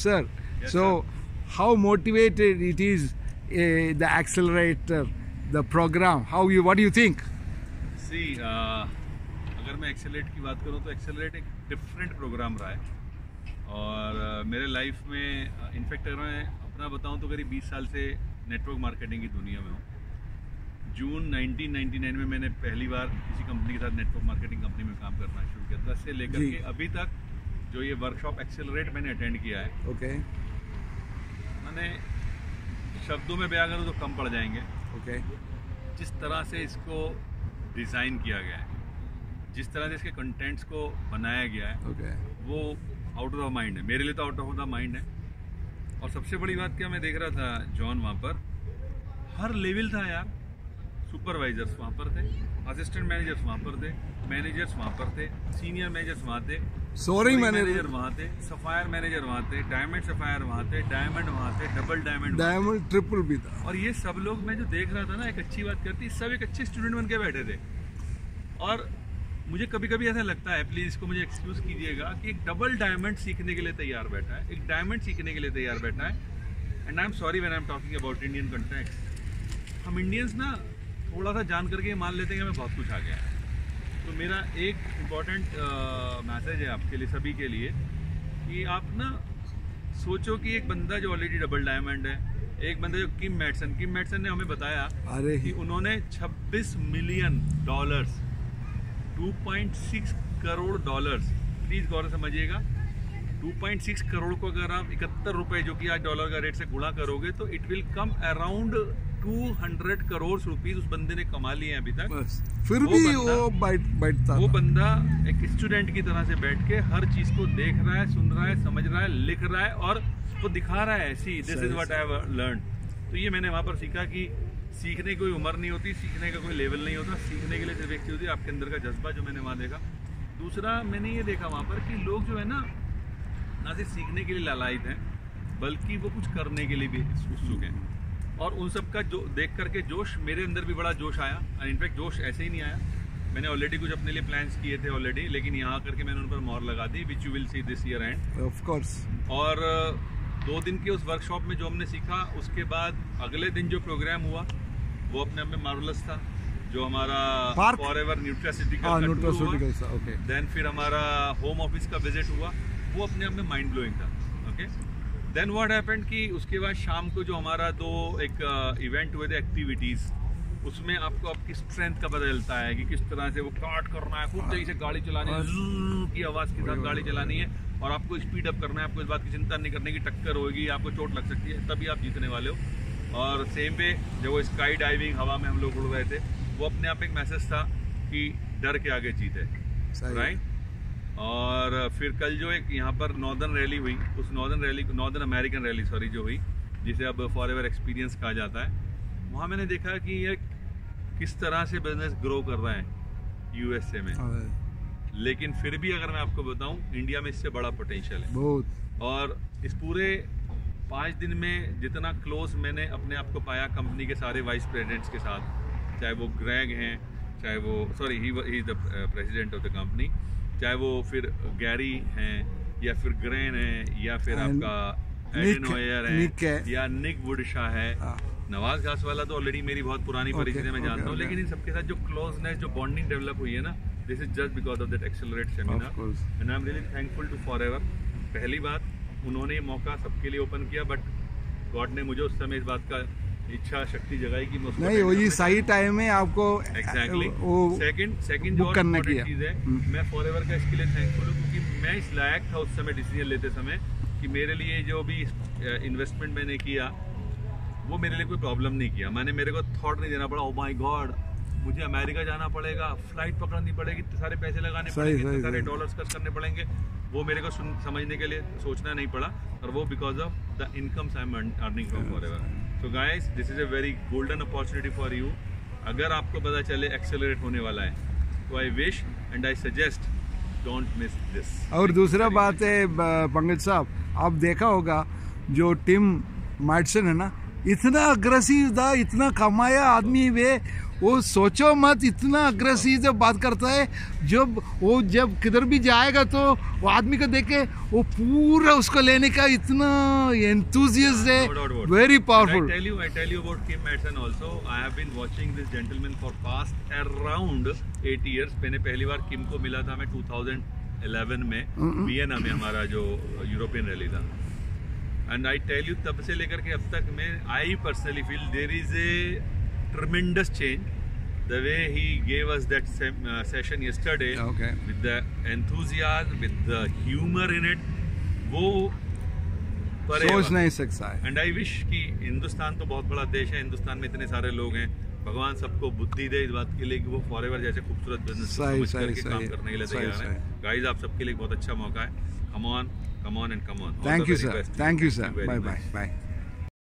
sir. Yes, So, sir. how motivated it is the accelerator, the program? What do you think? सी अगर मैं accelerate की बात करूँ तो एक्सेलरेट एक डिफरेंट प्रोग्राम रहा है और मेरे लाइफ में इनफैक्ट अगर मैं अपना बताऊँ तो करीब 20 साल से नेटवर्क मार्केटिंग की दुनिया में हूँ। जून 1999 में मैंने पहली बार किसी कंपनी के साथ नेटवर्क मार्केटिंग कंपनी में काम करना शुरू किया। 10 से लेकर के अभी तक जो ये वर्कशॉप एक्सेलरेट मैंने अटेंड किया है, Okay. मैंने शब्दों में बयां करूँ तो कम पड़ जाएंगे। Okay. जिस तरह से इसको डिज़ाइन किया गया है, जिस तरह से इसके कंटेंट्स को बनाया गया है, Okay. वो आउट ऑफ द माइंड है। मेरे लिए तो आउट ऑफ द माइंड है। और सबसे बड़ी बात क्या, मैं देख रहा था जॉन, वहाँ पर हर लेवल था यार। सुपरवाइजर्स वहाँ पर थे, असिस्टेंट मैनेजर्स वहाँ पर थे, मैनेजर्स वहाँ पर थे, सीनियर मैनेजर्स वहाँ थे, Soaring मैनेजर manager, वहाँ थे, सफायर मैनेजर वहाँ थे, डायमंड सफायर वहाँ थे, डायमंड वहाँ थे, डबल डायमंड diamond, triple भी था. और ये सब लोग, मैं जो देख रहा था ना, एक अच्छी बात करती, सब एक अच्छे स्टूडेंट बन के बैठे थे। और मुझे कभी कभी ऐसा लगता है, प्लीज इसको मुझे एक्सक्यूज कीजिएगा, कि एक डबल डायमंड सीखने के लिए तैयार बैठा है, एक डायमंड सीखने के लिए तैयार बैठा है। And I am sorry when I am talking about Indian context. हम इंडियंस ना थोड़ा सा जान करके मान लेते हैं कि हमें बहुत कुछ आ गया है। तो मेरा एक इम्पॉर्टेंट मैसेज है आपके लिए, सभी के लिए, कि आप ना सोचो कि एक बंदा जो ऑलरेडी डबल डायमंड है, एक बंदा जो किम मैटसन ने हमें बताया अरे कि उन्होंने $26 मिलियन, 2.6 करोड़ डॉलर्स, प्लीज गौर से समझिएगा, 2.6 करोड़ को अगर आप 71 रुपए जो कि आज डॉलर का रेट से गुणा करोगे तो it will come around 200 crore rupees उस बंदे ने कमा लिए हैं अभी तक। बस फिर भी वो बैठता वो था. बंदा एक स्टूडेंट की तरह से बैठ के हर चीज को देख रहा है, सुन रहा है, समझ रहा है, लिख रहा है और वो दिखा रहा है। See this is what I have learn. तो ये मैंने वहां पर सीखा कि सीखने की कोई उम्र नहीं होती, सीखने का कोई लेवल नहीं होता, सीखने के लिए सिर्फ एक चीज होती है आपके अंदर का जज्बा, जो मैंने वहाँ देखा। दूसरा मैंने ये देखा वहाँ पर कि लोग जो है ना सिर्फ सीखने के लिए लालायित हैं, बल्कि वो कुछ करने के लिए भी उत्सुक हैं। और उन सब का जो देख करके जोश मेरे अंदर भी बड़ा जोश आया। इनफैक्ट जोश ऐसे ही नहीं आया, मैंने ऑलरेडी कुछ अपने लिए प्लान्स किए थे ऑलरेडी, लेकिन यहाँ करके मैंने उन पर मोहर लगा दी, which you will see this year end of course. और 2 दिन के उस वर्कशॉप में जो हमने सीखा, उसके बाद अगले दिन जो प्रोग्राम हुआ वो अपने आप में मार्वलस था। जो हमारा फॉरएवर न्यूट्रास्यूटिकल्स था, ओके। देन फिर हमारा होम ऑफिस का विजिट हुआ, वो अपने आप में माइंड ब्लोइंग था, ओके। देन व्हाट हैपेंड कि उसके बाद शाम को जो हमारा 2 इवेंट हुए थे, एक्टिविटीज़, उसमें आपको आपकी स्ट्रेंथ का पता चलता है कि किस तरह से वो काट करना है, खूब तेजी से गाड़ी चलानी है, की आवाज़ के साथ गाड़ी चलानी है, और आपको स्पीड अप करना है। आपको इस बात की चिंता नहीं करने की टक्कर होगी, आपको चोट लग सकती है, तभी आप जीतने वाले हो। और सेम पे जब वो स्काई डाइविंग हवा में हम लोग उड़ रहे थे, वो अपने आप एक मैसेज था कि डर के आगे जीत है, राइट। और फिर कल जो एक यहाँ पर नॉर्दर्न रैली हुई, उस नॉर्दर्न अमेरिकन रैली सॉरी जो हुई, जिसे अब फॉरएवर एक्सपीरियंस कहा जाता है, वहाँ मैंने देखा कि ये किस तरह से बिजनेस ग्रो कर रहा है यूएसए में। लेकिन फिर भी अगर मैं आपको बताऊं, इंडिया में इससे बड़ा पोटेंशियल है बहुत। और इस पूरे 5 दिन में जितना क्लोज मैंने अपने आप को पाया कंपनी के सारे वाइस प्रेसिडेंट्स के साथ, चाहे वो ग्रेग हैं, चाहे वो he is the president of the company, चाहे वो फिर गैरी हैं, या फिर ग्रेन है, या फिर आपका एडन होयर है, या निक वुडशा है, नवाज घास वाला तो ऑलरेडी मेरी बहुत पुरानी परिचित है, मैं जानता हूँ। लेकिन इन सबके साथ जो क्लोजनेस, जो बॉन्डिंग डेवलप हुई है ना, this is just because of that accelerate seminar, and I am really thankful to forever. पहली बात, उन्होंने ये मौका सबके लिए ओपन किया, बट गॉड ने मुझे उस समय इस बात का इच्छा शक्ति जगाई कि नहीं, वही सही टाइम में आपको एग्जैक्टली सेकंड जो इम्पोर्टेंट चीज है, मैं फॉरएवर का इसके लिए थैंकफुल हूँ, क्योंकि मैं इस लायक था उस समय डिसीजन लेते समय कि मेरे लिए जो भी इन्वेस्टमेंट मैंने किया, वो मेरे लिए कोई प्रॉब्लम नहीं किया। मेरे को थॉट नहीं देना पड़ा, ओ माय गॉड मुझे अमेरिका जाना पड़ेगा, फ्लाइट पकड़नी पड़ेगी, इतने सारे पैसे लगाने पड़ेंगे, इतने सारे डॉलर्स खर्च करने पड़ेंगे, वो मेरे को समझने के लिए सोचना नहीं पड़ा। और वो because of the incomes I am earning from forever. So guys, this is a very golden opportunity for you. अगर आपको पता चले एक्सेलरेट होने वाला है, तो I wish and I suggest don't miss this. और दूसरा बात है पंकज साहब, आप देखा होगा जो टिम मैटसन है ना, इतना अग्रेसिव था, इतना कमाया आदमी वे, वो सोचो मत, इतना अग्रेसिव जब बात करता है, जब किधर भी जाएगा तो वो आदमी को देखे वो पूरा उसको लेने का इतना एंथुसियास्ट है, very powerful. I tell you about Kim Madsen also. I have been watching this gentleman for past around 8 years. मैंने पहली बार किम को मिला था मैं 2011 में वियना में, हमारा जो यूरोपियन रैली था। एंड आई टेल यू, तब से लेकर के अब तक मैं I personally feel there is a tremendous change. The way he gave us that session yesterday, with the enthusiasm, with the humor in it, वो सोच नहीं सकता है। And I wish कि हिंदुस्तान तो बहुत बड़ा देश है, हिंदुस्तान में इतने सारे लोग हैं, भगवान सबको बुद्धि दे इस बात के लिए कि वो फॉरएवर जैसे खूबसूरत बिजनेस समझ करके काम करने के लिए तैयार है। गाइस, आप सबके लिए बहुत अच्छा मौका है। Come on and come on. Thank you sir. Thank you sir. Bye bye.